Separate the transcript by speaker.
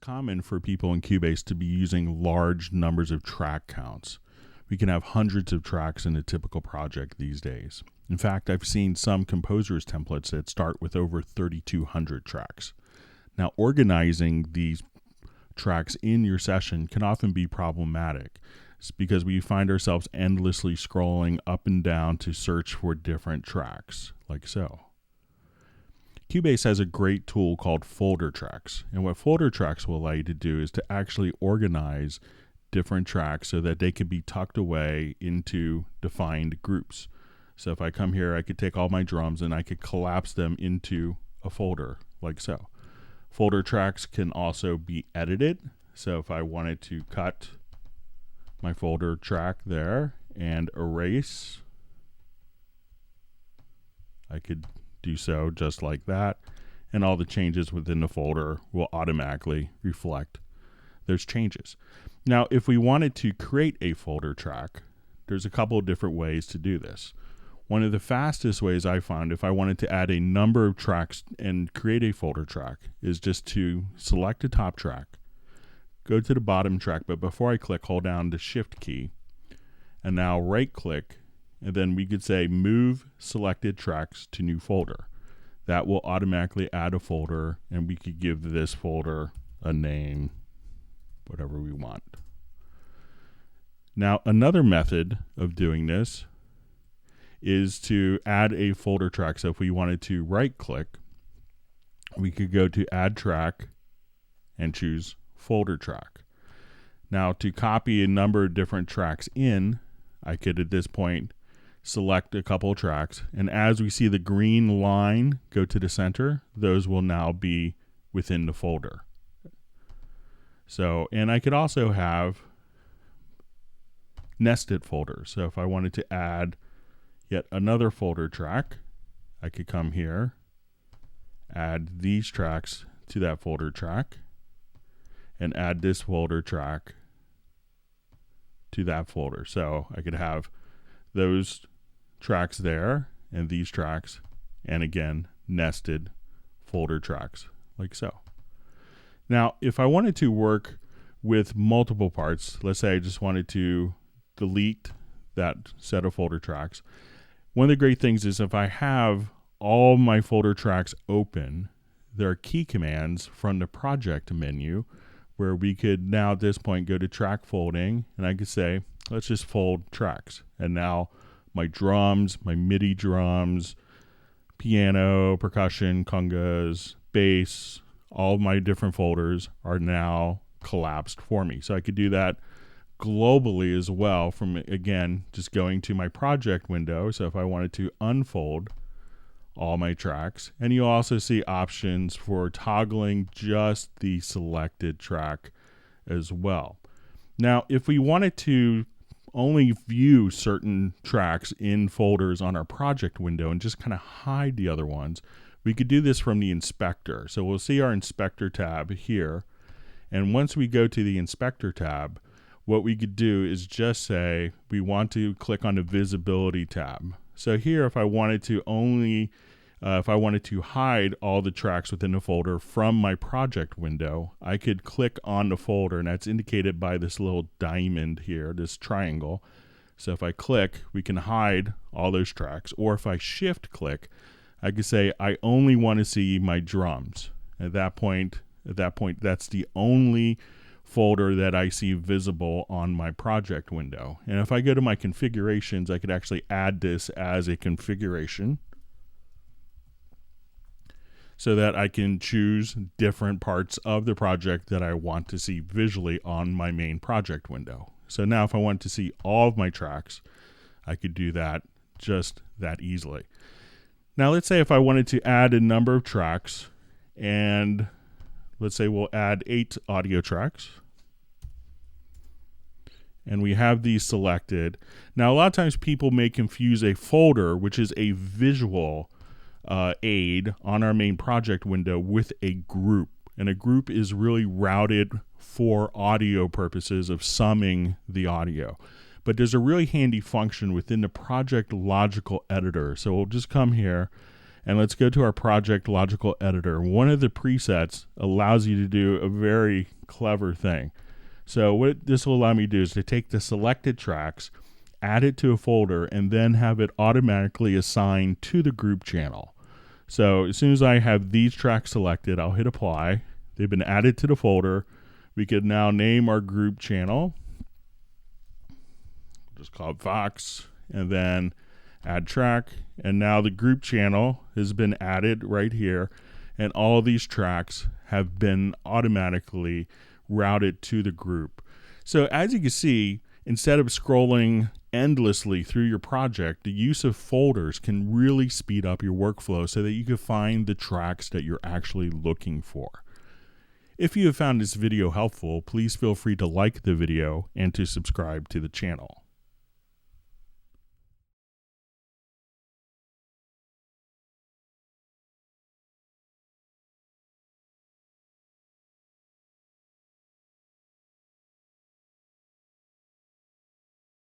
Speaker 1: common for people in Cubase to be using large numbers of track counts. We can have hundreds of tracks in a typical project these days. In fact, I've seen some composers templates that start with over 3,200 tracks. Now, organizing these tracks in your session can often be problematic. It's because we find ourselves endlessly scrolling up and down to search for different tracks, like so. Cubase has a great tool called folder tracks, and what folder tracks will allow you to do is to actually organize different tracks so that they can be tucked away into defined groups. So if I come here, I could take all my drums and I could collapse them into a folder, like so. Folder tracks can also be edited. So if I wanted to cut my folder track there and erase, I could do so just like that, and all the changes within the folder will automatically reflect those changes. Now, if we wanted to create a folder track, there's a couple of different ways to do this. One of the fastest ways I found, if I wanted to add a number of tracks and create a folder track, is just to select a top track, go to the bottom track, but before I click, hold down the Shift key, and now right click, and then we could say move selected tracks to new folder. That will automatically add a folder, and we could give this folder a name, whatever we want. Now, another method of doing this is to add a folder track. So if we wanted to right click, we could go to add track and choose folder track. Now, to copy a number of different tracks in, I could at this point select a couple of tracks, and as we see the green line go to the center, those will now be within the folder. So, and I could also have nested folders. So if I wanted to add yet another folder track, I could come here, add these tracks to that folder track, and add this folder track to that folder. So I could have those tracks there and these tracks, and again, nested folder tracks like so. Now, if I wanted to work with multiple parts, let's say I just wanted to delete that set of folder tracks. One of the great things is if I have all my folder tracks open, there are key commands from the project menu where we could now at this point go to track folding, and I could say, let's just fold tracks. And now my drums, my MIDI drums, piano, percussion, congas, bass, all of my different folders are now collapsed for me. So I could do that globally as well from, again, just going to my project window. So if I wanted to unfold all my tracks, and you also see options for toggling just the selected track as well. Now, if we wanted to only view certain tracks in folders on our project window and just kind of hide the other ones, we could do this from the inspector. So we'll see our inspector tab here. And once we go to the inspector tab, what we could do is just say we want to click on the visibility tab. So here, if I wanted to hide all the tracks within the folder from my project window, I could click on the folder, and that's indicated by this little diamond here, this triangle. So if I click, we can hide all those tracks. Or if I shift click, I could say I only want to see my drums. At that point, that's the only folder that I see visible on my project window. And if I go to my configurations, I could actually add this as a configuration so that I can choose different parts of the project that I want to see visually on my main project window. So now if I want to see all of my tracks, I could do that just that easily. Now let's say if I wanted to add a number of tracks, and let's say we'll add 8 audio tracks, and we have these selected. Now a lot of times people may confuse a folder, which is a visual aid on our main project window, with a group. And a group is really routed for audio purposes of summing the audio. But there's a really handy function within the project logical editor. So we'll just come here, And let's go to our project logical editor. One of the presets allows you to do a very clever thing. So what this will allow me to do is to take the selected tracks, add it to a folder, and then have it automatically assigned to the group channel. So as soon as I have these tracks selected, I'll hit apply. They've been added to the folder. We could now name our group channel. Just call it Fox, and then add track. And now the group channel has been added right here, and all of these tracks have been automatically routed to the group. So as you can see, instead of scrolling endlessly through your project, the use of folders can really speed up your workflow so that you can find the tracks that you're actually looking for. If you have found this video helpful, please feel free to like the video and to subscribe to the channel.